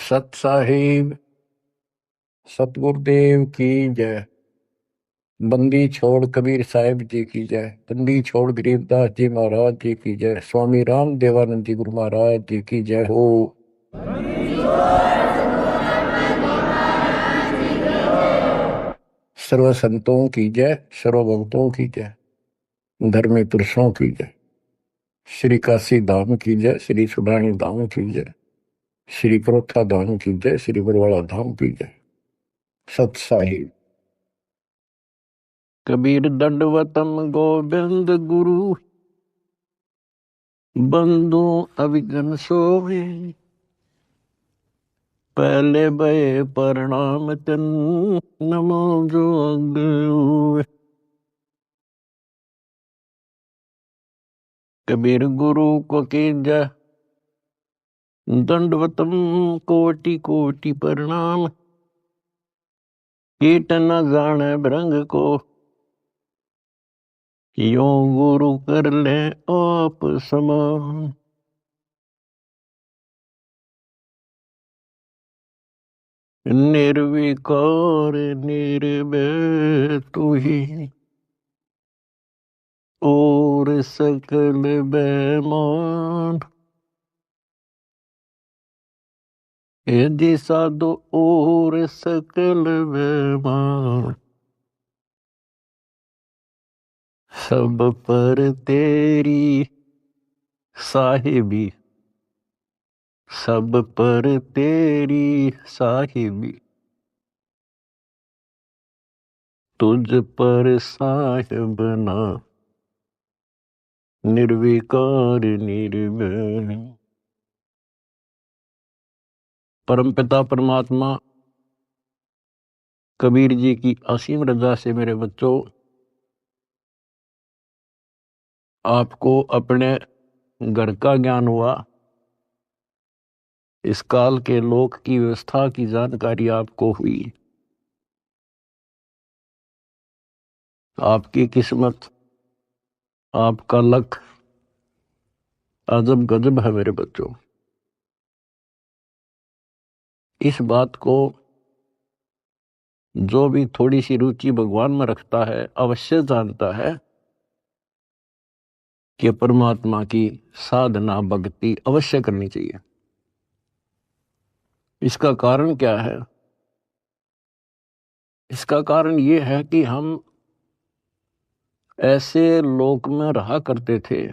सत साहिब सतगुरुदेव की जय। बंदी छोड़ कबीर साहिब जी की जय। बंदी छोड़ गरीबदास जी महाराज जी की जय। स्वामी राम देवानंद जी गुरु महाराज जी की जय हो। सर्व संतों की जय, सर्व भक्तों की जय, धर्मी पुरुषों की जय। श्री काशी धाम की जय, श्री सुडानी धाम की जय, श्री परोथा धाम की जय, श्री बरवाड़ा धाम की जय। सत साहिब। कबीर दंडवतम गोविंद गुरु, बंधु अविघ्न सोए। पहले भये प्रणाम तन, नमो जो अग्र। कबीर गुरु को कीजय दंडवतम, कोटि कोटि प्रणाम। कीट न जाने भृंग को, यो गुरु कर ले आप समान। निर्विकार निर्भय तू ही, और सकल बेमान। यदि साधु और सकल बेमान, सब पर तेरी साहिबी, सब पर तेरी साहिबी। तुझ पर साहिबना, निर्विकार निर्भय। परमपिता परमात्मा कबीर जी की असीम रजा से मेरे बच्चों, आपको अपने घर का ज्ञान हुआ। इस काल के लोक की व्यवस्था की जानकारी आपको हुई। आपकी किस्मत, आपका लक अजब गजब है मेरे बच्चों। इस बात को जो भी थोड़ी सी रुचि भगवान में रखता है अवश्य जानता है कि परमात्मा की साधना भक्ति अवश्य करनी चाहिए। इसका कारण क्या है? इसका कारण ये है कि हम ऐसे लोक में रहा करते थे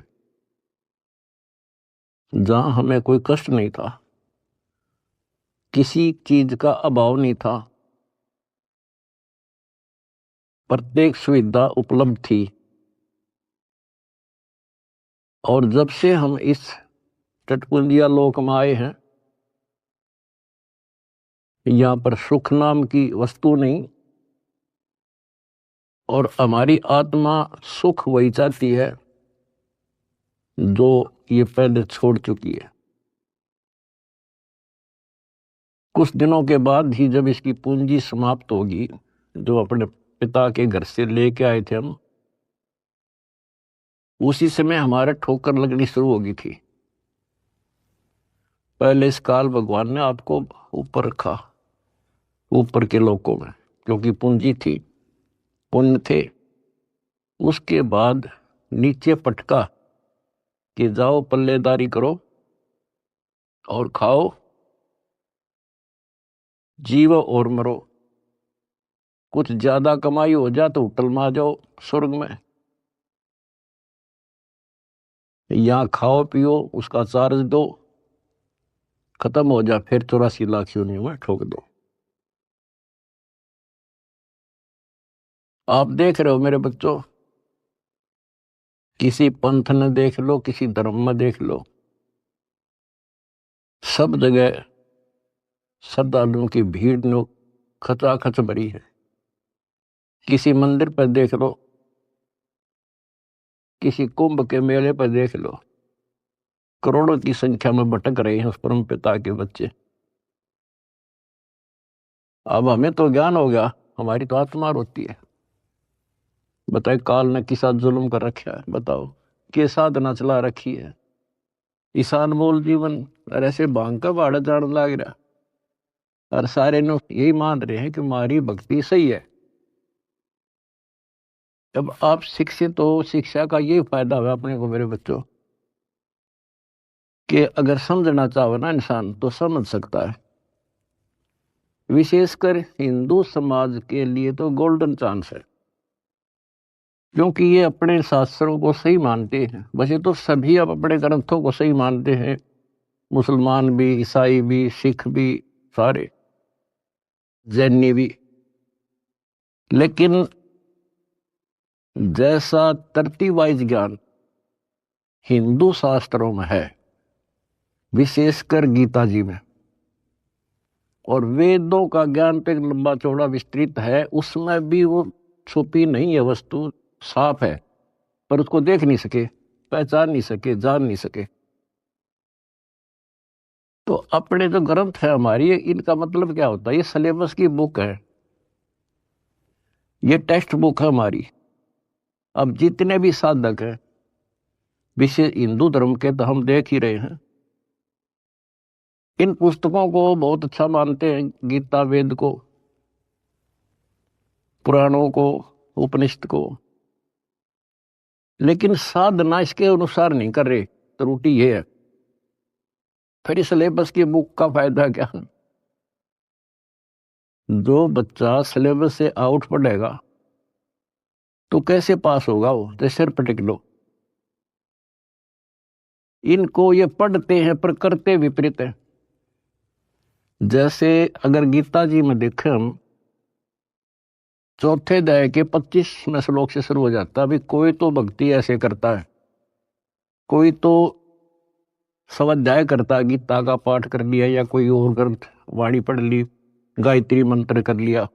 जहां हमें कोई कष्ट नहीं था, किसी चीज का अभाव नहीं था, प्रत्येक सुविधा उपलब्ध थी। और जब से हम इस टटपुंजिया लोक में आए हैं, यहां पर सुख नाम की वस्तु नहीं, और हमारी आत्मा सुख वही चाहती है जो ये पहले छोड़ चुकी है। कुछ दिनों के बाद ही जब इसकी पूंजी समाप्त होगी, जो अपने पिता के घर से लेके आए थे हम, उसी समय हमारे ठोकर लगनी शुरू होगी थी। पहले इस काल भगवान ने आपको ऊपर रखा, ऊपर के लोकों में, क्योंकि पूंजी थी, पुण्य थे। उसके बाद नीचे पटका कि जाओ पल्लेदारी करो और खाओ, जीवो और मरो। कुछ ज्यादा कमाई हो जा तो होटल में आ जाओ स्वर्ग में, यहाँ खाओ पियो, उसका चार्ज दो, खत्म हो जा, फिर 84 लाख योनियों में ठोक दो। आप देख रहे हो मेरे बच्चों, किसी पंथ ने देख लो, किसी धर्म में देख लो, सब जगह श्रद्धालुओं की भीड़ नो खचाखच भरी है। किसी मंदिर पर देख लो, किसी कुंभ के मेले पर देख लो, करोड़ों की संख्या में भटक रहे हैं उस परम पिता के बच्चे। अब हमें तो ज्ञान हो गया, हमारी तो आत्मा रोती है। बताए काल ने किसा जुल्म कर रखा है, बताओ के साधना चला रखी है। ईशान मोल जीवन और ऐसे भांग का भाड़ा जान लग रहा। और सारे लोग यही मान रहे हैं कि हमारी भक्ति सही है। जब आप शिक्षित हो, शिक्षा का ये फायदा हुआ अपने को मेरे बच्चों, कि अगर समझना चाहो ना इंसान तो समझ सकता है। विशेषकर हिंदू समाज के लिए तो गोल्डन चांस है, क्योंकि ये अपने शास्त्रों को सही मानते हैं। वैसे तो सभी अब अपने ग्रंथों को सही मानते हैं, मुसलमान भी, ईसाई भी, सिख भी, सारे जैनी भी। लेकिन जैसा तरतीब वाइज ज्ञान हिंदू शास्त्रों में है, विशेषकर गीता जी में, और वेदों का ज्ञान तो एक लंबा चौड़ा विस्तृत है, उसमें भी वो छुपी नहीं है वस्तु, साफ है, पर उसको देख नहीं सके, पहचान नहीं सके, जान नहीं सके। तो अपने जो ग्रंथ है हमारी, इनका मतलब क्या होता है? ये सिलेबस की बुक है, ये टेक्स्ट बुक है हमारी। अब जितने भी साधक हैं विशेष हिंदू धर्म के, तो हम देख ही रहे हैं, इन पुस्तकों को बहुत अच्छा मानते हैं, गीता, वेद को, पुराणों को, उपनिषद को, लेकिन साधना इसके अनुसार नहीं कर रहे। त्रुटि ये है। फिर इस सिलेबस की बुक का फायदा क्या? जो बच्चा सिलेबस से आउट पढ़ेगा तो कैसे पास होगा? वो तो सिर पटक लो। इनको ये पढ़ते हैं पर करते विपरीत है। जैसे अगर गीता जी में देखें हम, चौथे अध्याय के 25वें श्लोक से शुरू हो जाता है। अभी कोई तो भक्ति ऐसे करता है, कोई तो स्वाध्याय करता है, गीता का पाठ कर लिया या कोई और ग्रंथ वाणी पढ़ ली, गायत्री मंत्र कर लिया,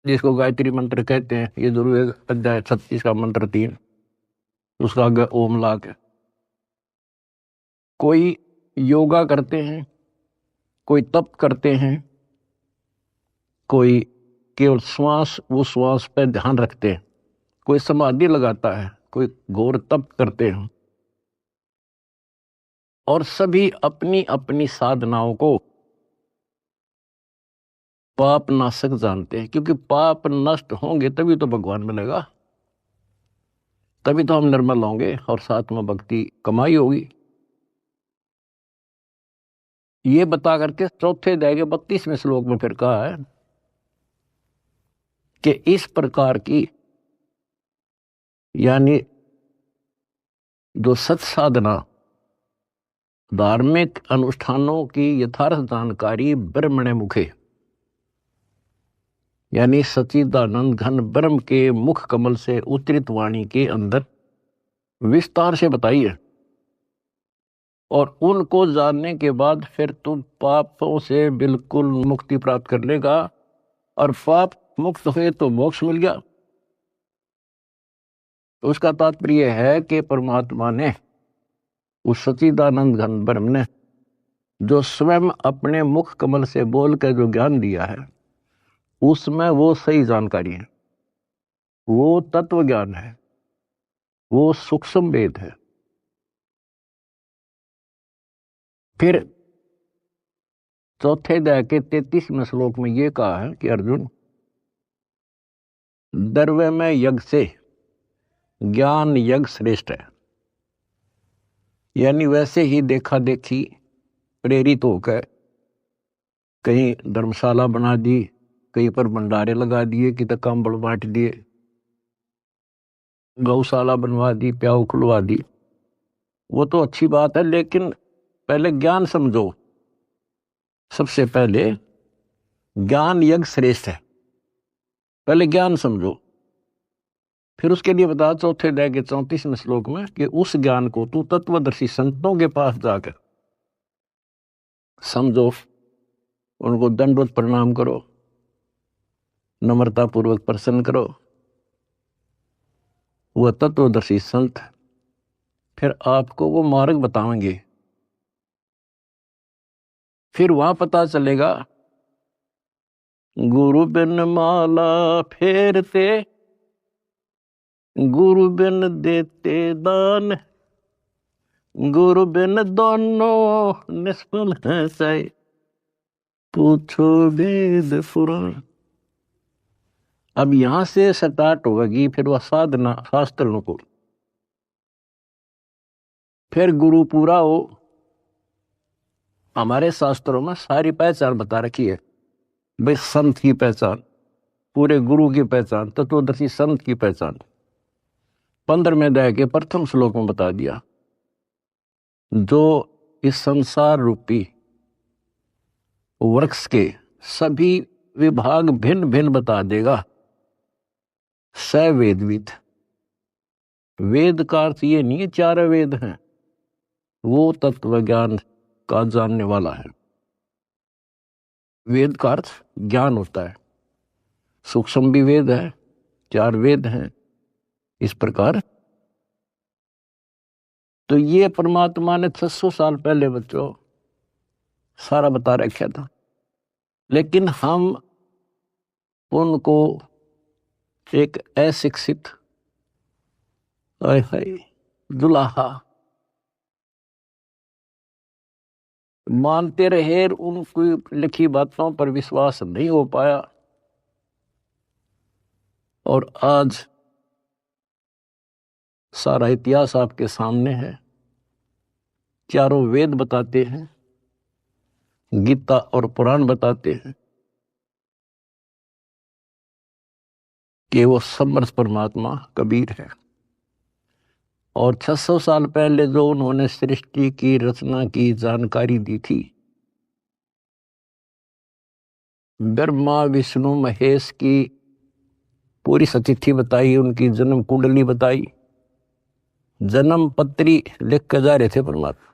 जिसको गायत्री मंत्र कहते हैं। ये जरूर अध्याय 36 का मंत्र 3, उसका आगे ओम लाग है। कोई योगा करते हैं, कोई तप करते हैं, कोई केवल श्वास, वो श्वास पे ध्यान रखते हैं, कोई समाधि लगाता है, कोई घोर तप करते हैं। और सभी अपनी अपनी साधनाओं को पाप नाशक जानते हैं, क्योंकि पाप नष्ट होंगे तभी तो भगवान मिलेगा, तभी तो हम निर्मल होंगे और साथ में भक्ति कमाई होगी। ये बता करके चौथे अध्याय के 32वें श्लोक में फिर कहा है कि इस प्रकार की, यानी जो सत साधना, धार्मिक अनुष्ठानों की यथार्थ जानकारी ब्रह्मणे मुखे, यानी सच्चिदानंद घन ब्रह्म के मुख कमल से उतरित वाणी के अंदर विस्तार से बताई है। और उनको जानने के बाद फिर तुम पापों से बिल्कुल मुक्ति प्राप्त कर लेगा, और पाप मुक्त हुए तो मोक्ष मिल गया। तो उसका तात्पर्य है कि परमात्मा ने, उस सच्चिदानंद घन ब्रह्म ने, जो स्वयं अपने मुख कमल से बोल कर जो ज्ञान दिया है, उसमें वो सही जानकारी है, वो तत्व ज्ञान है, वो सूक्ष्म वेद है। फिर चौथे अध्याय के 33वें श्लोक में ये कहा है कि अर्जुन, द्रव्य में यज्ञ से ज्ञान यज्ञ श्रेष्ठ है। यानी वैसे ही देखा देखी प्रेरित होकर कहीं धर्मशाला बना दी, कहीं पर भंडारे लगा दिए, कि तक कंबल बांट दिए, गौशाला बनवा दी, प्याऊ खुलवा दी, वो तो अच्छी बात है, लेकिन पहले ज्ञान समझो। सबसे पहले ज्ञान यज्ञ श्रेष्ठ है, पहले ज्ञान समझो। फिर उसके लिए बता चौथे अध्याय के 34वें श्लोक में कि उस ज्ञान को तू तत्वदर्शी संतों के पास जाकर समझो, उनको दंडवत प्रणाम करो, नम्रता पूर्वक प्रसन्न करो। वह तत्वदर्शी संत फिर आपको वो मार्ग बताएंगे। फिर वहां पता चलेगा, गुरु बिन माला फेरते, गुरु बिन देते दान, गुरु बिन दोनों निष्फल है सही। पूछो वेद पुराण। अब यहां से स्टार्ट होगी फिर वह साधना शास्त्र को, फिर गुरु पूरा हो। हमारे शास्त्रों में सारी पहचान बता रखी है भाई, संत की पहचान, पूरे गुरु की पहचान, तत्वदर्शी संत की पहचान 15वें अध्याय के प्रथम श्लोक में बता दिया। जो इस संसार रूपी वृक्ष के सभी विभाग भिन्न भिन्न बता देगा, स वेदविद। वेद का अर्थ ये नहीं 4 वेद हैं, वो तत्व ज्ञान का जानने वाला है। वेद का अर्थ ज्ञान होता है, सूक्ष्म भी वेद है, 4 वेद हैं इस प्रकार। तो ये परमात्मा ने 600 साल पहले बच्चों सारा बता रखा था, लेकिन हम उनको एक अशिक्षित दुलाहा मानते रहे, उनकी लिखी बातों पर विश्वास नहीं हो पाया। और आज सारा इतिहास आपके सामने है, 4 वेद बताते हैं, गीता और पुराण बताते हैं कि वो समर्थ परमात्मा कबीर है। और 600 साल पहले जो उन्होंने सृष्टि की रचना की जानकारी दी थी, ब्रह्मा विष्णु महेश की पूरी सतिथि बताई, उनकी जन्म कुंडली बताई, जन्म पत्री लिख के जा रहे थे परमात्मा।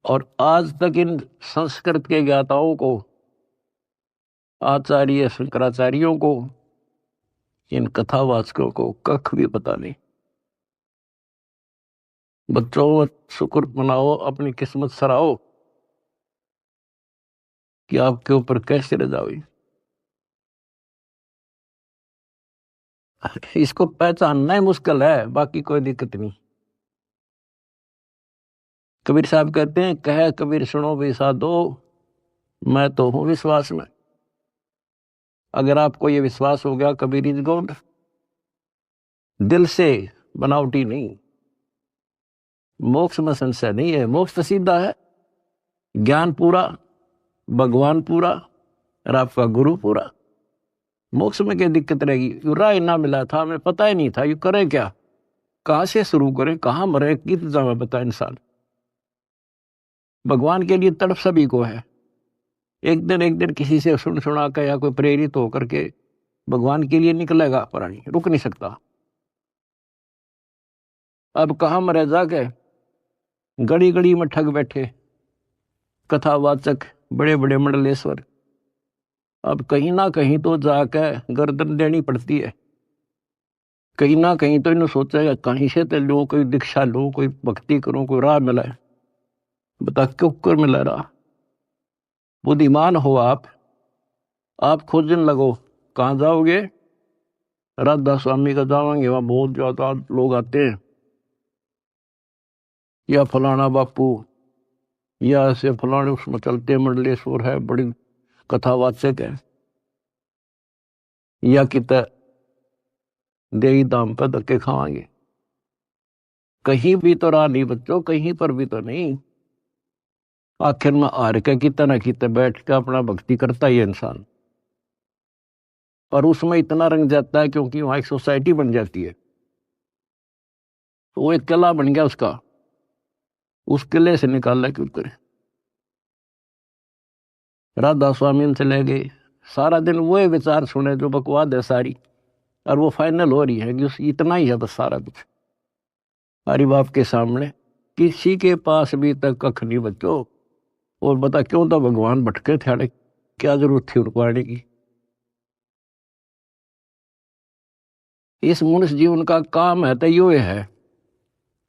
और आज तक इन संस्कृत के ज्ञाताओं को, आचार्य शंकराचार्यों को, इन कथावाचकों को कख भी पता नहीं। बच्चों शुक्र मनाओ, अपनी किस्मत सराहो कि आपके ऊपर कैसे रजा हुई। इसको पहचानना ही मुश्किल है, बाकी कोई दिक्कत नहीं। कबीर साहब कहते हैं, कह कबीर सुनो भी साधो, मैं तो हूं विश्वास में। अगर आपको ये विश्वास हो गया कबीर इज गॉड, दिल से, बनावटी नहीं, मोक्ष में संशय नहीं है। मोक्ष तो सीधा है, ज्ञान पूरा, भगवान पूरा और आपका गुरु पूरा। मोक्ष में क्या दिक्कत रहेगी? यू राय ना मिला था, हमें पता ही नहीं था यू करें क्या, कहां से शुरू करें, कहां मरे, कितना में बता इंसान। भगवान के लिए तड़प सभी को है। एक दिन किसी से सुन सुना कर या कोई प्रेरित होकर के भगवान के लिए निकलेगा, प्राणी रुक नहीं सकता। अब कहां मरे जाके, गड़ी गड़ी में ठग बैठे कथावाचक, बड़े बड़े मंडलेश्वर। अब कहीं ना कहीं तो जाकर गर्दन देनी पड़ती है, कहीं ना कहीं तो इन्हें सोचेगा कहीं से तो लो, कोई दीक्षा लो, कोई भक्ति करो, कोई राह मिला है। बता क्यों कर मिला रहा? बुद्धिमान हो आप खोजने लगो। कहाँ जाओगे? राधा स्वामी का जाओगे, वहां बहुत ज्यादा लोग आते हैं, या फलाना बापू, या ऐसे फलाने उसमें चलते मंडलेश्वर है, बड़ी कथावाचक है, या कित देही दाम पर धक्के खावांगे। कहीं भी तो राह नहीं बच्चों, कहीं पर भी तो नहीं। आखिर में हार के कितना ना कितना बैठ के अपना भक्ति करता ही इंसान, और उसमें इतना रंग जाता है क्योंकि वहां एक सोसाइटी बन जाती है, तो वो एक किला बन गया उसका, उस किले से निकालना क्यों करे। राधा स्वामी से ले गए, सारा दिन वो विचार सुने जो बकवाद है सारी, और वो फाइनल हो रही है कि इतना ही है बस सारा कुछ। हरि बाप के सामने किसी के पास भी तक कख नहीं बच्चों। और बता क्यों तो भगवान भटके थे, क्या जरूरत थी उनको आने की। इस मनुष्य जीवन का काम है तो यो है,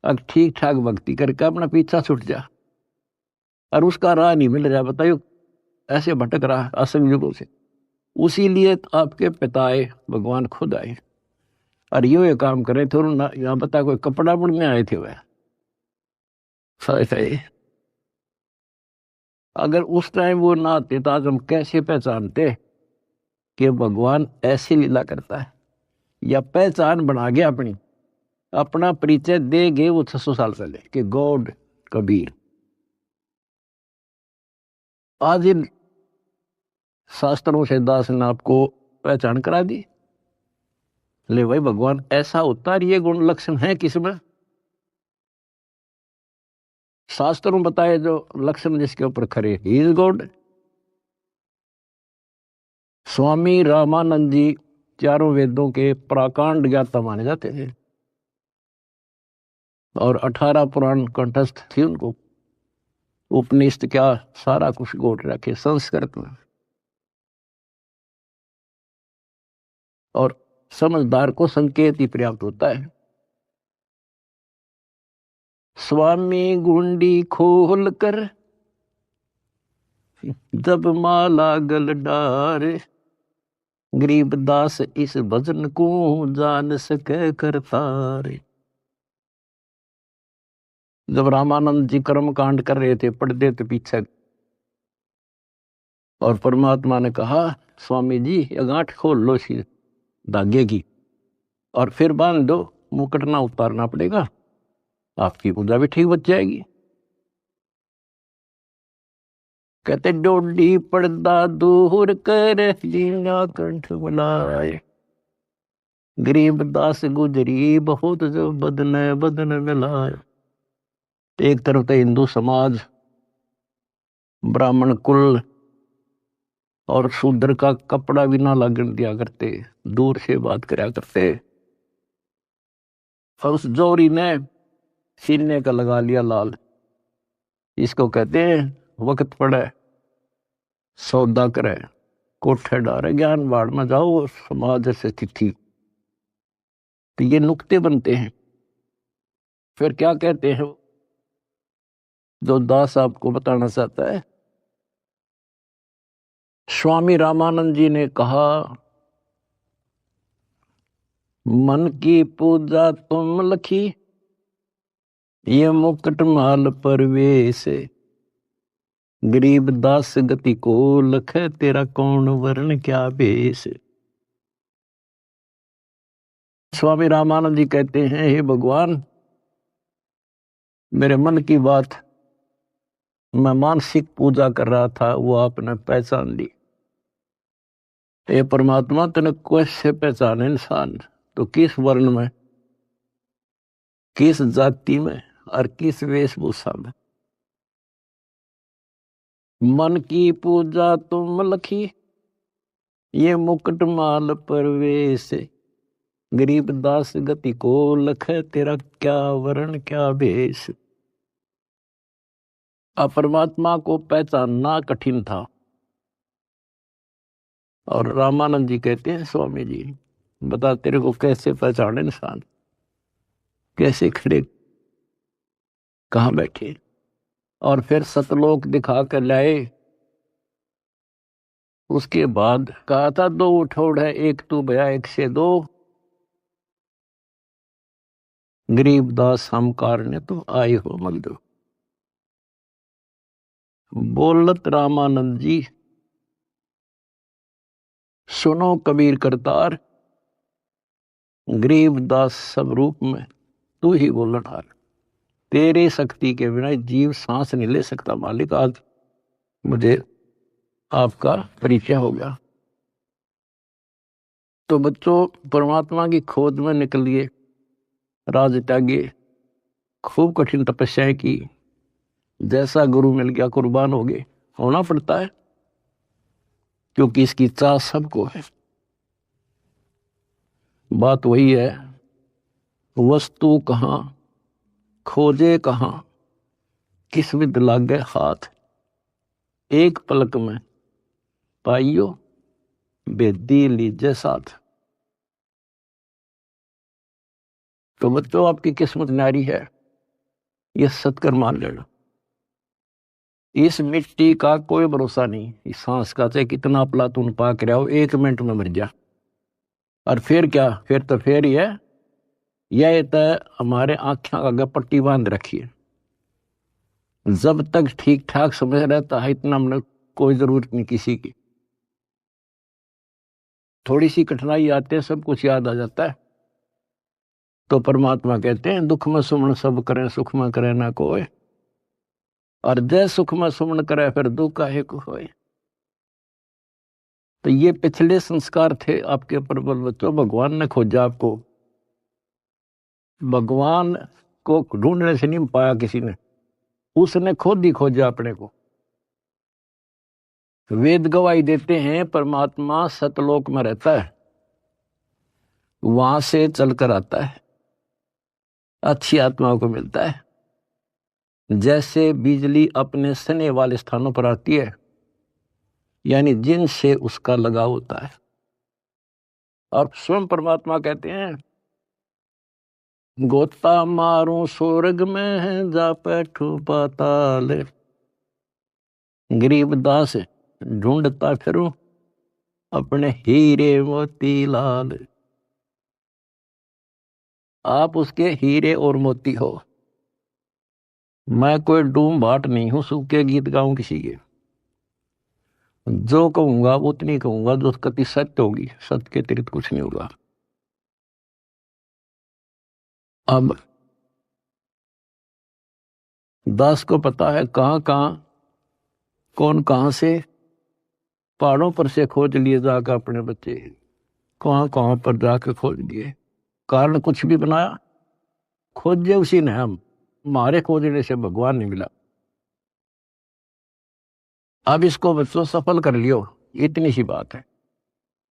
अब ठीक ठाक भक्ति करके अपना पीछा छूट जा, और उसका राह नहीं मिल रहा, बताइयो ऐसे भटक रहा असंग युगों से। उसी लिए आपके पिताए भगवान खुद आए और ये काम करे थे। यहाँ बता कोई कपड़ा बुनने आए थे वह, अगर उस टाइम वो ना आते तो आज हम कैसे पहचानते कि भगवान ऐसी लीला करता है, या पहचान बना गया अपनी, अपना परिचय दे गए वो 600 साल पहले कि गॉड कबीर। आज इन शास्त्रों से दास ने आपको पहचान करा दी। ले भाई भगवान ऐसा होता है, ये गुण लक्षण है किसमें? शास्त्रों में बताए जो लक्षण जिसके ऊपर खरे, he is God. Swami Ramanand जी चारों वेदों के प्राकांड ज्ञाता माने जाते थे और 18 पुराण कंठस्थ थी उनको। उपनिषद क्या सारा कुछ गोट रखे संस्कृत में। और समझदार को संकेत ही पर्याप्त होता है। स्वामी गुंडी खोल कर जब माला गल डारे, गरीब दास इस भजन को जान सके करतारे। जब रामानंद जी कर्म कांड कर रहे थे, पढ़ते थे पीछे, और परमात्मा ने कहा स्वामी जी ये गांठ खोल लो सी धागे की और फिर बांध दो, मुकुट ना उतारना पड़ेगा, आपकी पूजा भी ठीक बच जाएगी। कहते डोडी पर्दा दूर कर लीला कंठ बुलाए, गरीब दास गुजरी बहुत जो बदन बदन मिलाए। एक तरफ तो हिंदू समाज, ब्राह्मण कुल और शूद्र का कपड़ा भी ना लगन दिया करते, दूर से बात कराया करते। और उस जोरी ने सीने का लगा लिया लाल। इसको कहते हैं वक्त पड़े सौदा करे, कोठे डारे ज्ञान बाढ़ में जाओ समाज से तिथि। तो ये नुक्ते बनते हैं। फिर क्या कहते हैं जो दास आपको बताना चाहता है। स्वामी रामानंद जी ने कहा मन की पूजा तुम लखी, ये मुकुट माल परवेश, गरीब दास गति को लख, तेरा कौन वर्ण क्या भेष। स्वामी रामानंद जी कहते हैं हे भगवान, मेरे मन की बात मैं मानसिक पूजा कर रहा था, वो आपने पहचान ली। ये परमात्मा तने कैसे पहचाने इंसान, तो किस वर्ण में, किस जाति में और किस वेशभूषा में। मन की पूजा तुम लखी, ये मुकुट माल परवेश, गरीब दास गति को लख, तेरा क्या वर्ण क्या भेष। परमात्मा को पहचानना कठिन था। और रामानंद जी कहते हैं स्वामी जी बता तेरे को कैसे पहचाने इंसान, कैसे खड़े कहाँ बैठे। और फिर सतलोक दिखा कर लाए। उसके बाद कहा था दो उठोड़ है, एक तू भया एक से दो, गरीबदास हम कारने तो आए हो मगदो। बोलत रामानंद जी सुनो कबीर करतार, गरीबदास सब रूप में तू ही बोलन हार। तेरे शक्ति के बिना जीव सांस नहीं ले सकता मालिक। आज मुझे आपका परिचय हो गया। तो बच्चों परमात्मा की खोज में निकलिए, राज त्यागे, खूब कठिन तपस्याएं की, जैसा गुरु मिल गया कुर्बान हो गए। होना पड़ता है क्योंकि इसकी चाह सबको है। बात वही है, वस्तु कहाँ खोजे कहाँ, किस विद लागे हाथ, एक पलक में पाइयो बेदी लीजे साथ। तो बच्चों आपकी किस्मत न्यारी है, ये सत्कर मान लेना। इस मिट्टी का कोई भरोसा नहीं, इस सांस का चाहे कितना प्लातून पाक रहा हो, 1 मिनट में मर जा। और फिर क्या, फिर तो फिर ही है, यह तो हमारे आंखें आगे पट्टी बांध रखी है। जब तक ठीक ठाक समझ रहता है इतना हमने कोई जरूरत नहीं किसी की। थोड़ी सी कठिनाई आते हैं सब कुछ याद आ जाता है। तो परमात्मा कहते हैं दुख में सुमन सब करें सुख में करे ना कोई, और जय सुख में सुमन करे फिर दुख काहे को होए। तो ये पिछले संस्कार थे आपके प्रबल बच्चों। भगवान ने खोजा आपको, भगवान को ढूंढने से नहीं पाया किसी ने, उसने खुद ही खोजा अपने को। वेद गवाही देते हैं परमात्मा सतलोक में रहता है, वहां से चलकर आता है, अच्छी आत्माओं को मिलता है। जैसे बिजली अपने सने वाले स्थानों पर आती है, यानी जिनसे उसका लगाव होता है। और स्वयं परमात्मा कहते हैं गोता मारूं स्वर्ग में जा बैठूं पाताल, गरीबदास ढूंढता फिरूं अपने हीरे मोती लाल। आप उसके हीरे और मोती हो। मैं कोई डूम भाट नहीं हूं सूखे गीत गाऊं किसी के। जो कहूंगा वो उतनी कहूंगा जो कति सत्य होगी, सत्य के अतिरिक्त कुछ नहीं होगा। अब दास को पता है कहां कहां कौन कहां से पहाड़ों पर से खोज लिए जाकर अपने बच्चे, कहां कहां पर जाकर खोज लिए। कारण कुछ भी बनाया, खोजे उसी ने। हम हमारे खोजने से भगवान नहीं मिला। अब इसको बच्चों सफल कर लियो, इतनी सी बात है।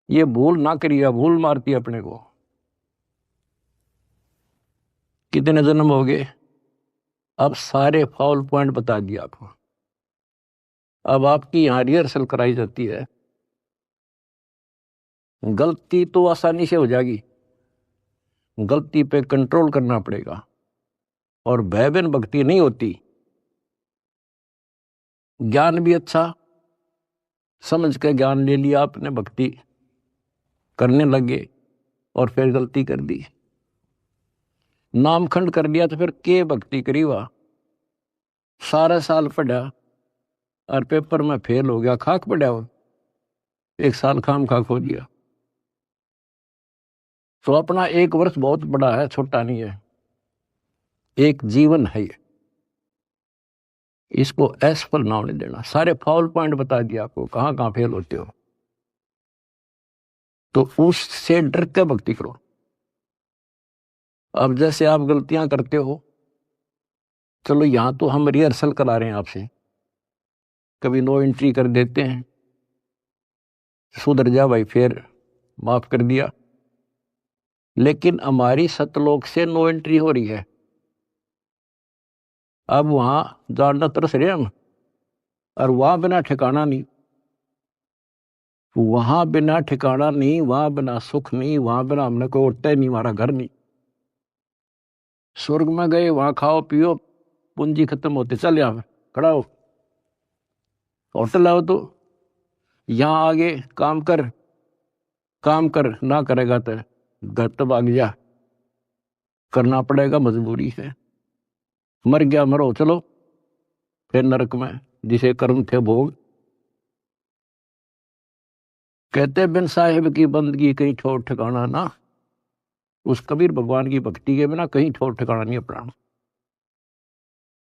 ये भूल ना करिए, भूल मारती अपने को। कितने जन्म हो गए, अब सारे फाउल पॉइंट बता दिया आपको। अब आपकी यहां रिहर्सल कराई जाती है। गलती तो आसानी से हो जाएगी, गलती पे कंट्रोल करना पड़ेगा। और भय बिन भक्ति नहीं होती। ज्ञान भी अच्छा समझ के ज्ञान ले लिया आपने, भक्ति करने लगे और फिर गलती कर दी, नामखंड कर लिया, तो फिर के भक्ति करी। वह सारा साल पढ़ा और पेपर में फेल हो गया, खाक पड़ा हो, एक साल खाम खा खो दिया। तो अपना एक वर्ष बहुत बड़ा है, छोटा नहीं है, एक जीवन है ये। इसको असफल नाम नहीं देना। सारे फाउल पॉइंट बता दिया आपको, कहां कहां फेल होते हो। तो उससे डर के भक्ति करो। अब जैसे आप गलतियां करते हो, चलो यहां तो हम रिहर्सल करा रहे हैं आपसे, कभी नो एंट्री कर देते हैं, सुधर जा भाई, फिर माफ कर दिया। लेकिन हमारी सतलोक से नो एंट्री हो रही है। अब वहां जानना तरस रहे हम, और वहां बिना ठिकाना नहीं, वहां बिना ठिकाना नहीं, वहां बिना सुख नहीं, वहां बिना हमने कोई उठता ही नहीं, हमारा घर नहीं। स्वर्ग में गए, वहां खाओ पियो, पूंजी खत्म होते चल यहां खड़ा हो, होटल आओ तो यहां आगे काम कर, काम कर ना करेगा तो घर तब आग जा, करना पड़ेगा, मजबूरी है। मर गया मरो, चलो फिर नरक में जिसे कर्म थे भोग। कहते बिन साहिब की बंदगी कहीं ठोर ठिकाना ना। उस कबीर भगवान की भक्ति के बिना कहीं ठोर ठिकाना नहीं अपना।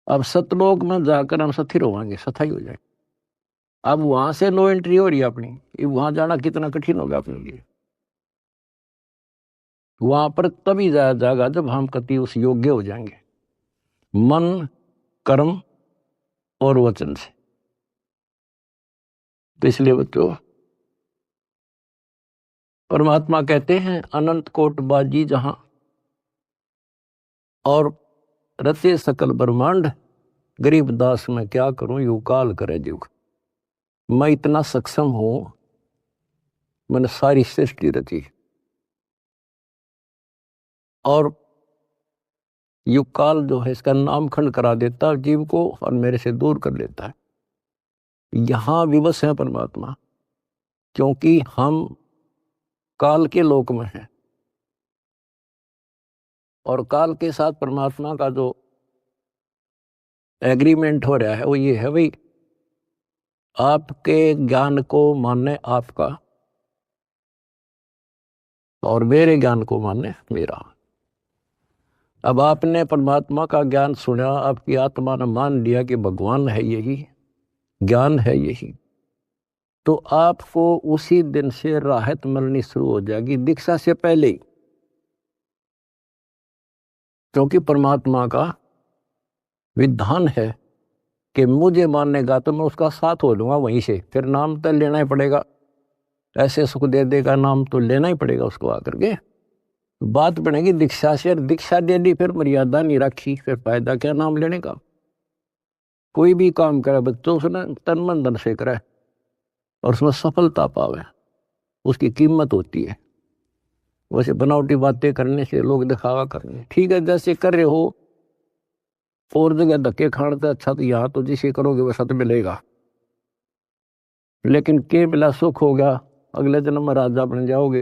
अब सतलोक में जाकर हम स्थिर होंगे, सथाई हो जाए। अब वहां से नो एंट्री हो रही है अपनी, वहां जाना कितना कठिन होगा अपने लिए। वहां पर तभी जाया जाएगा जब हम कति उस योग्य हो जाएंगे, मन कर्म और वचन से। तो इसलिए बच्चों परमात्मा कहते हैं अनंत कोट बाजी जहां और रचे सकल ब्रह्मांड, गरीब दास मैं क्या करूं यू काल करे जुग। मैं इतना सक्षम हूं, मैंने सारी सृष्टि रची और युग काल जो है इसका नामखंड करा देता है जीव को और मेरे से दूर कर लेता है। यहां विवश है परमात्मा, क्योंकि हम काल के लोक में हैं और काल के साथ परमात्मा का जो एग्रीमेंट हो रहा है वो ये है भाई, आपके ज्ञान को माने आपका और मेरे ज्ञान को माने मेरा। अब आपने परमात्मा का ज्ञान सुना, आपकी आत्मा ने मान लिया कि भगवान है यही, ज्ञान है यही, तो आपको उसी दिन से राहत मिलनी शुरू हो जाएगी, दीक्षा से पहले ही। क्योंकि परमात्मा का विधान है कि मुझे मानेगा तो मैं उसका साथ हो लूंगा वहीं से, फिर नाम तो लेना ही पड़ेगा, ऐसे सुख दे देगा नाम तो लेना ही पड़ेगा उसको आकर के। बात बनेगी दीक्षा से, दीक्षा दे दी फिर मर्यादा नहीं रखी, फिर फायदा क्या नाम लेने का। कोई भी काम करे बच्चों उसने तन मन धन से करे और उसमें सफलता पावे, उसकी कीमत होती है। वैसे बनावटी बातें करने से, लोग दिखावा करने, ठीक है जैसे कर रहे हो और जगह धक्के खाने से अच्छा तो यहाँ तो जिसे करोगे वैसा तो मिलेगा, लेकिन के मिला सुख होगा, अगले जन्म में राजा बन जाओगे,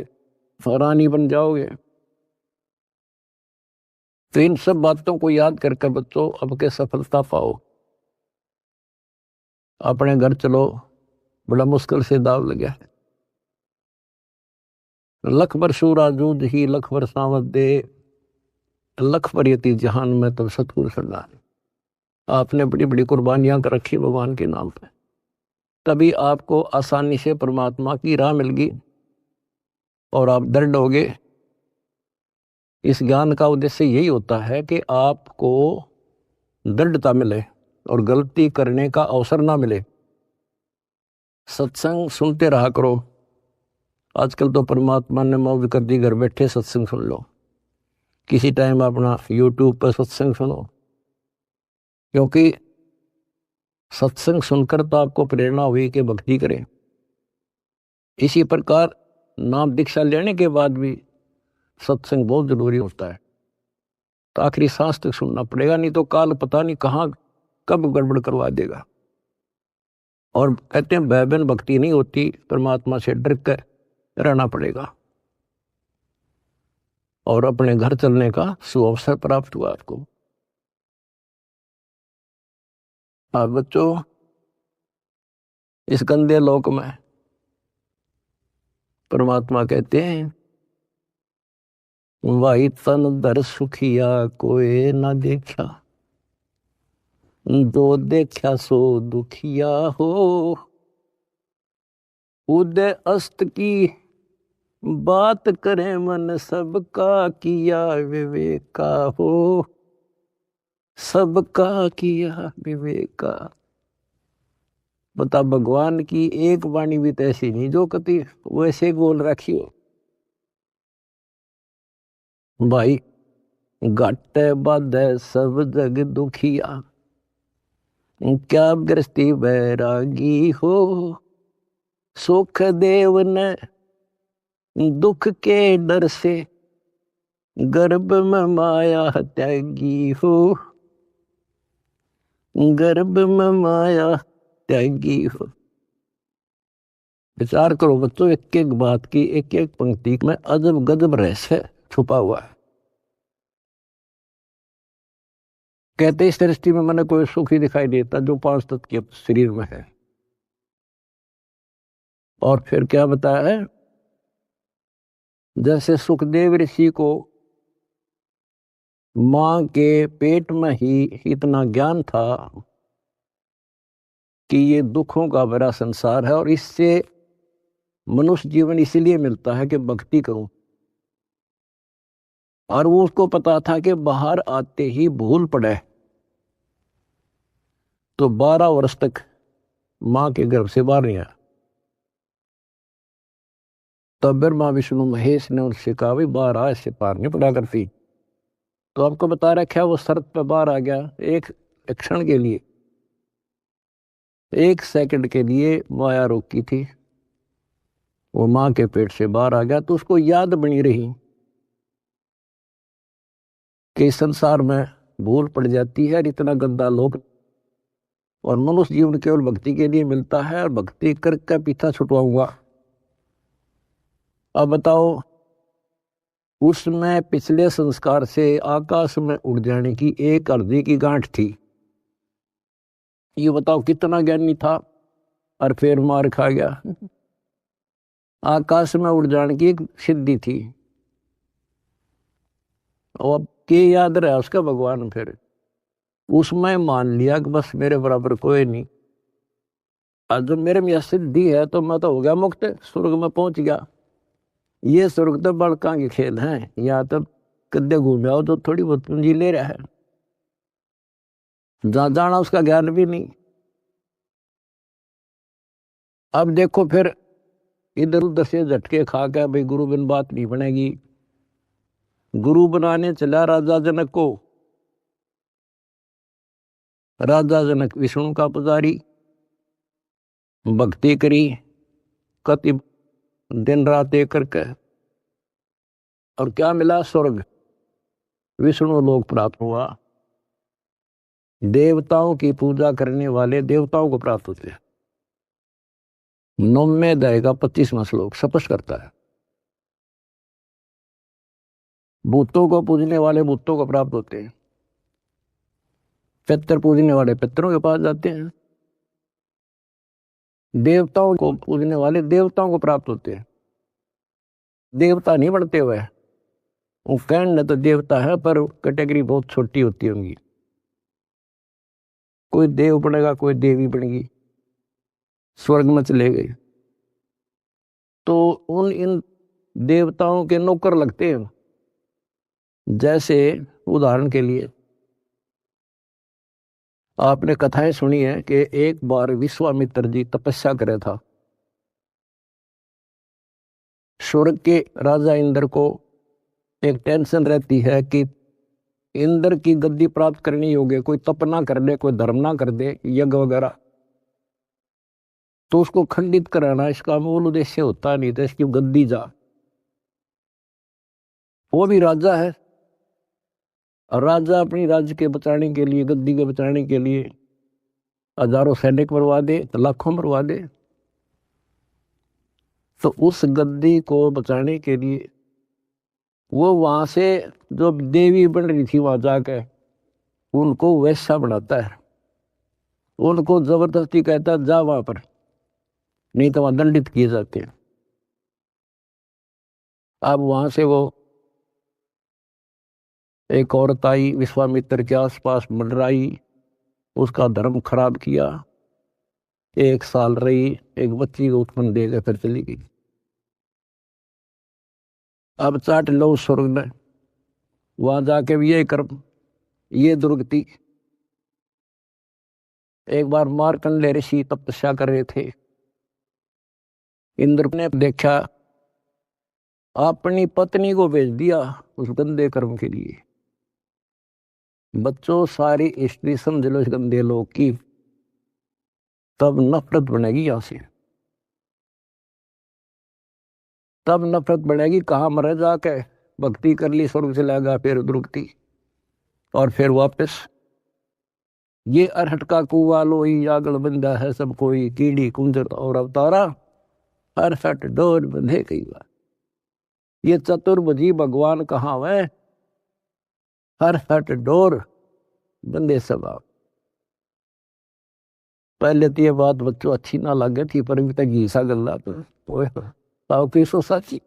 रानी बन जाओगे। तो इन सब बातों को याद करके बच्चों अब के सफलता पाओ। अपने घर चलो, बड़ा मुश्किल से दाव लगा है। लख बर सूरा जूझ ही लख बर सावत दे, लख बर यति जहान में तब सतगुरु सरदार। आपने बड़ी बड़ी कुर्बानियां कर रखी भगवान के नाम पे, तभी आपको आसानी से परमात्मा की राह मिल गई और आप दृढ़ हो गए। इस ज्ञान का उद्देश्य यही होता है कि आपको दृढ़ता मिले और गलती करने का अवसर ना मिले। सत्संग सुनते रहा करो। आजकल तो परमात्मा ने मौज कर दी, घर बैठे सत्संग सुन लो, किसी टाइम अपना YouTube पर सत्संग सुनो, क्योंकि सत्संग सुनकर तो आपको प्रेरणा हुई कि भक्ति करें। इसी प्रकार नाम दीक्षा लेने के बाद भी सत्संग बहुत जरूरी होता है, तो आखिरी सांस तक सुनना पड़ेगा, नहीं तो काल पता नहीं कहाँ कब गड़बड़ करवा देगा। और कहते हैं भयबीन भक्ति नहीं होती, परमात्मा से डर कर रहना पड़ेगा और अपने घर चलने का सुअवसर प्राप्त हुआ आपको। आप बच्चों इस गंदे लोक में परमात्मा कहते हैं वाई तन दर सुखिया कोई ना देखा, दो देखा सो दुखिया हो, उदय अस्त की बात करे मन सबका किया विवेका हो, सबका किया विवेका। बता भगवान की एक वाणी भी तो ऐसी नहीं जो कति वैसे बोल रखी हो। भाई घाटे बाधे सब जग दुखिया, क्या गृहस्थी बैरागी हो, सुख देव ने दुख के डर से गर्भ में माया त्यागी हो, गर्भ में माया त्यागी हो। विचार करो बच्चों, एक एक बात की एक एक पंक्ति में अजब गजब रहस्य छुपा हुआ है। कहते इस दृष्टि में मैंने कोई सुख ही दिखाई देता जो 5 तत्व के शरीर में है। और फिर क्या बताया है, जैसे सुखदेव ऋषि को मां के पेट में ही इतना ज्ञान था कि ये दुखों का बड़ा संसार है और इससे मनुष्य जीवन इसीलिए मिलता है कि भक्ति करूं, और वो उसको पता था कि बाहर आते ही भूल पड़े, तो 12 वर्ष तक मां के गर्भ से बाहर नहीं आया। तब ब्रह्मा विष्णु महेश ने उनसे कहा भाई बाहर आ, इससे पार नहीं पड़ा करती। तो आपको बता रखा वो शर्त पे बाहर आ गया, एक क्षण के लिए, 1 सेकंड के लिए माया रोकी थी, वो मां के पेट से बाहर आ गया। तो उसको याद बनी रही कि संसार में भूल पड़ जाती है, इतना गंदा लोक, और मनुष्य जीवन केवल भक्ति के लिए मिलता है और भक्ति करके पीछा छुटवाऊंगा। अब बताओ, उसमें पिछले संस्कार से आकाश में उड़ जाने की एक अर्धी की गांठ थी, ये बताओ कितना ज्ञानी था और फिर मार खा गया। आकाश में उड़ जाने की एक सिद्धि थी, और अब के याद रहा उसका भगवान, फिर उसमें मान लिया कि बस मेरे बराबर कोई नहीं। और जब मेरे में यह सिद्धि है तो मैं तो हो गया मुक्त, स्वर्ग में पहुंच गया। ये स्वर्ग तो बड़का के खेल हैं, यहाँ तो कद्दे घूम आओ तो थोड़ी बहुत पूंजी ले रहा है, जहां जाना उसका ज्ञान भी नहीं। अब देखो फिर इधर उधर से झटके खा के भाई गुरु बिन बात नहीं बनेगी। गुरु बनाने चला राजा जनक को। राजा जनक विष्णु का पुजारी, भक्ति करी कति दिन रात एक करके, और क्या मिला? स्वर्ग, विष्णु लोक प्राप्त हुआ। देवताओं की पूजा करने वाले देवताओं को प्राप्त होते हैं। 9वें अध्याय का 25वां श्लोक स्पष्ट करता है। भूतों को पूजने वाले भूतों को प्राप्त होते हैं, पितर पूजने वाले पितरों के पास जाते हैं, देवताओं को पूजने वाले देवताओं को प्राप्त होते हैं। देवता नहीं बनते हुए, वो कहने तो देवता है पर कैटेगरी बहुत छोटी होती है उनकी। कोई देव बनेगा, कोई देवी बनेगी, स्वर्ग में चले गए तो उन इन देवताओं के नौकर लगते हैं। जैसे उदाहरण के लिए आपने कथाएं सुनी है कि एक बार विश्वामित्र जी तपस्या करे था। स्वर्ग के राजा इंद्र को एक टेंशन रहती है कि इंद्र की गद्दी प्राप्त करनी होगी, कोई तप ना कर दे, कोई धर्म ना कर दे, यज्ञ वगैरह, तो उसको खंडित कराना इसका मूल उद्देश्य होता नहीं था, इसकी गद्दी जा। वो भी राजा है, और राजा अपनी राज्य के बचाने के लिए, गद्दी के बचाने के लिए हजारों सैनिक मरवा दे तो लाखों मरवा दे। तो उस गद्दी को बचाने के लिए वो वहां से जो देवी बन रही थी वहां जाकर उनको वैसा बनाता है, उनको जबरदस्ती कहता है जा वहां पर, नहीं तो वहां दंडित किए जाते हैं। अब वहां से वो एक औरत आई, विश्वामित्र के आसपास मंडराई, उसका धर्म खराब किया। 1 साल रही, एक बच्ची को उत्पन्न देकर फिर चली गई। अब चाट लो स्वर्ग में, वहां जाके भी ये कर्म, ये दुर्गति। एक बार मार्कंडेय ऋषि तपस्या कर रहे थे, इंद्र ने देखा, अपनी पत्नी को भेज दिया उस गंदे कर्म के लिए। बच्चों सारी स्त्री समझ लो इस गंदे लोग की, तब नफरत बनेगी यहां से, तब नफरत बढ़ेगी। कहाँ मरे जाके भक्ति कर ली, स्वर्ग चला गया, फिर दुर्गति, और फिर वापस ये अरहट का कुआ लोई आगल बंदा है सब कोई, कीड़ी कुंजर और अवतारा, अरहट डोर बंधे कई बार। ये चतुर्भुजी भगवान कहाँ है? अरहट डोर बंदे सब आप। पहले तो ये बात बच्चों अच्छी ना लगे थी, पर भी तक घीसा गल्ला तो किसो साची।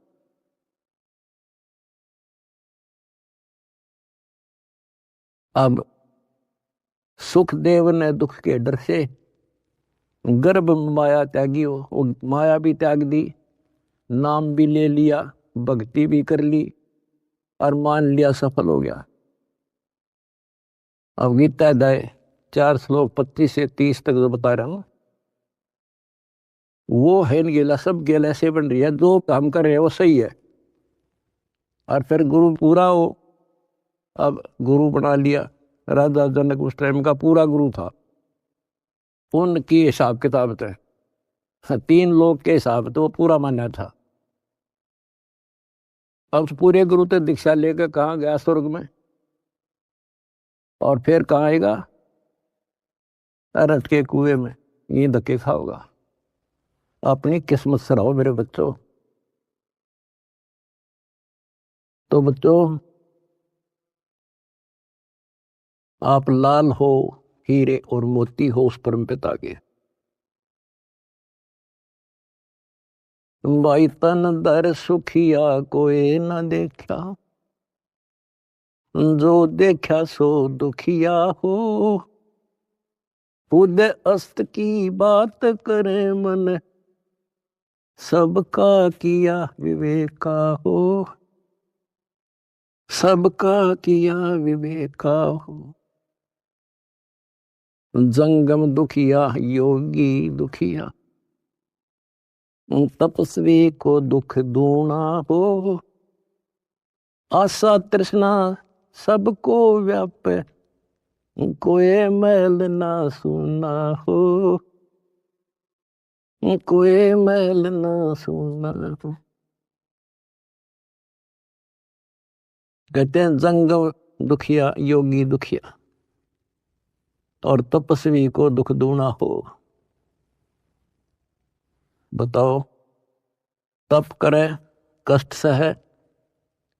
अब सुखदेव ने दुख के डर से गर्भ माया त्यागी हो, वो माया भी त्याग दी, नाम भी ले लिया, भक्ति भी कर ली, और मान लिया सफल हो गया। अब गीता अध्याय 4 श्लोक 25 से 30 तक जो बता रहा हूं, वो है गेला, सब गेला ऐसे बन रही है, जो काम कर रहे हैं वो सही है। और फिर गुरु पूरा हो, अब गुरु बना लिया। राजा जनक उस टाइम का पूरा गुरु था, उनकी हिसाब किताब थे, 3 लोग के हिसाब तो वो पूरा माना था। अब पूरे गुरु तो दीक्षा लेकर कहाँ गया? स्वर्ग में। और फिर कहाँ आएगा? अरहट के कुएं में, ये धक्के खाओगा। अपनी किस्मत से रहो मेरे बच्चों। तो बच्चों, आप लाल हो, हीरे और मोती हो उस परम पिता के। भाई तन दर सुखिया कोई न देखा, जो देखा सो दुखिया हो। खुद अस्त की बात करे मन, सबका किया विवेका हो। सबका किया विवेका हो। जंगम दुखिया योगी दुखिया, तपस्वी को दुख दूना हो। आशा तृष्णा सबको व्यापे, कोई मैल ना सुना हो। कोई मैल ना सुना हो। कहते हैं जंगम दुखिया योगी दुखिया, और तपस्वी को दुख दूना हो। बताओ, तप करे, कष्ट सहे,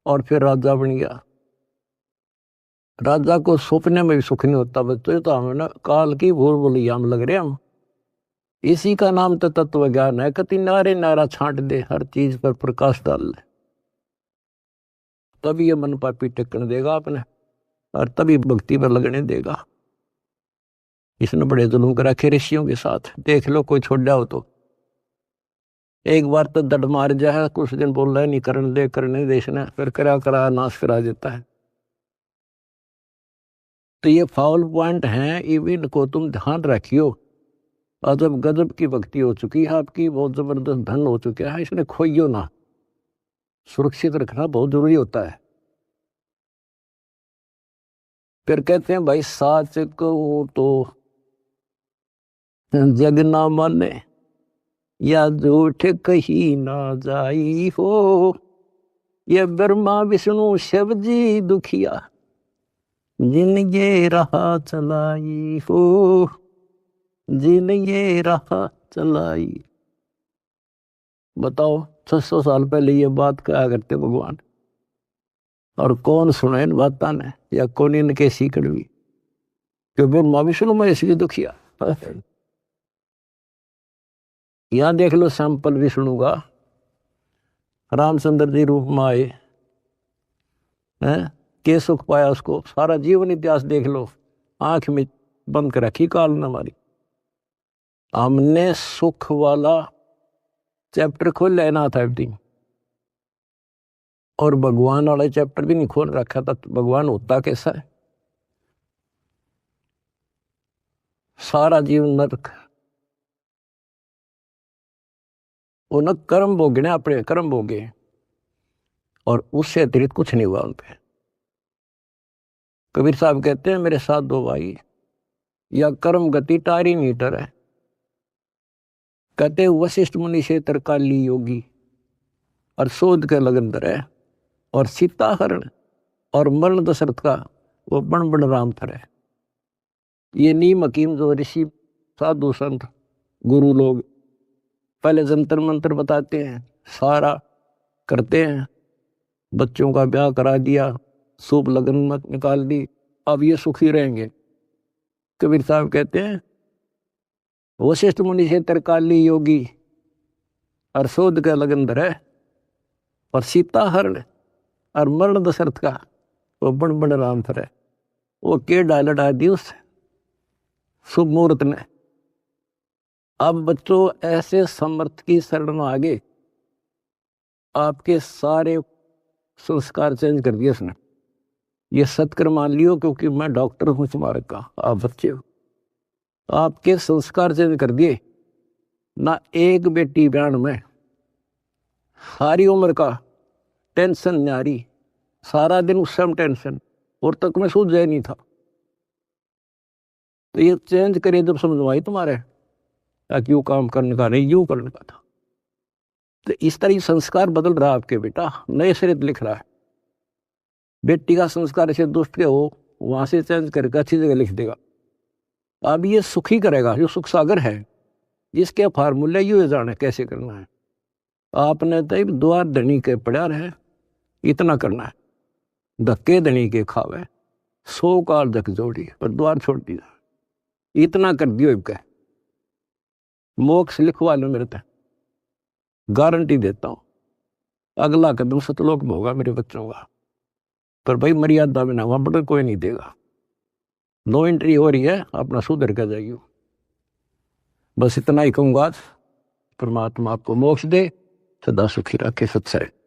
और फिर राजा बन गया। राजा को सपने में भी सुख नहीं होता। बच्चों, तो हमें ना काल की भूल भुलैया में लग रहे हम। इसी का नाम तो तत्व ज्ञान है। कति नारे नारा छांट दे, हर चीज पर प्रकाश डाल ले, तभी ये मन पापी टिकने देगा अपने, और तभी भक्ति पर लगने देगा। इसने बड़े जुल्म कर रखे ऋषियों के साथ। देख लो, कोई छोड़ जाओ तो एक बार तो दड़ मार जाए, कुछ दिन बोल रहा है नहीं करने दे इसने, फिर करा नाश करा देता है। तो ये फाउल पॉइंट हैं, इवन को तुम ध्यान रखियो। अजब गजब की भक्ति हो चुकी है आपकी, बहुत जबरदस्त धन हो चुका है, इसने खोइयो ना। सुरक्षित रखना बहुत जरूरी होता है। फिर कहते हैं भाई, साच को तो जग ना माने, या झूठ कही ना जाई हो। ये ब्रह्मा विष्णु शिव जी दुखिया, जिन ये राह चलाई हो। जिन ये राह चलाई। बताओ, 600 साल पहले ये बात कहा करते भगवान, और कौन सुने इन बातों ने, या कौन इनके सीकड़ भी, कि ब्रह्मा विष्णु में इसकी दुखिया। यहां देख लो सैंपल विष्णु का, रामचंद्र जी रूप में आए हैं, के सुख पाया उसको। सारा जीवन इतिहास देख लो, आंख में बंद कर रखी काल ने हमारी। हमने सुख वाला चैप्टर खोल लेना था एवरीथिंग, और भगवान वाला चैप्टर भी नहीं खोल रखा था। तो भगवान होता कैसा है? सारा जीवन नरक, वो न कर्म भोगने, अपने कर्म भोगे, और उससे अतिरिक्त कुछ नहीं हुआ उन पे। कबीर साहब कहते हैं, मेरे साथ दो भाई, या कर्म गति टारी मीटर है। कहते वशिष्ठ मुनि से तरकाली योगी, और शोध के लगन धरे, और सीता हरण और मरण दशरथ का वो बण बण राम थरे। ये नीम हकीम जो ऋषि साधु संत गुरु लोग पहले जंतर मंत्र बताते हैं, सारा करते हैं, बच्चों का ब्याह करा दिया, शुभ लगन मत निकाल दी, अब ये सुखी रहेंगे। कबीर साहब कहते हैं, वशिष्ठ मुनि से तरकाली योगी, और शोध का लगन धरे, और सीता हरण और मरण दशरथ का वो बण बण राम थरे। वो के डाल दी उस शुभ मुहूर्त ने। अब बच्चों, ऐसे समर्थ की शरण में आगे आपके सारे संस्कार चेंज कर दिए उसने। ये सत्कर मान लियो, क्योंकि मैं डॉक्टर हूं तुम्हारे का, आप बच्चे हो। आपके संस्कार चेंज कर दिए ना। एक बेटी बयान में सारी उम्र का टेंशन न्यारी, सारा दिन उस समय टेंशन, और तक में सूझ जाए नहीं था। तो ये चेंज करे जब समझवाई तुम्हारे, क्यों काम करने का नहीं, यूं करने का था। तो इस तरह संस्कार बदल रहा है आपके बेटा, नए सिरे लिख रहा है। बेटी का संस्कार ऐसे दुष्ट के हो, वहां से चेंज करके अच्छी जगह लिख देगा। अब ये सुखी करेगा, जो सुख सागर है, जिसके फार्मूले यू जाने कैसे करना है। आपने तो द्वार धनी के पड़ा रहे, इतना करना है। धक्के धनी के खावे, 100 काल धक जोड़ी, पर द्वार छोड़ दिया। इतना कर दियो इनका, मोक्ष लिखवा लो मेरे तक, गारंटी देता हूं। अगला कदम सतलोक में होगा मेरे बच्चों का, पर भाई मर्यादा में ना, वहां पर कोई नहीं देगा। नो एंट्री हो रही है, अपना सुधर कर जाइयो। बस इतना ही कहूंगा। परमात्मा आपको मोक्ष दे, सदा सुखी रखे। सत्संग।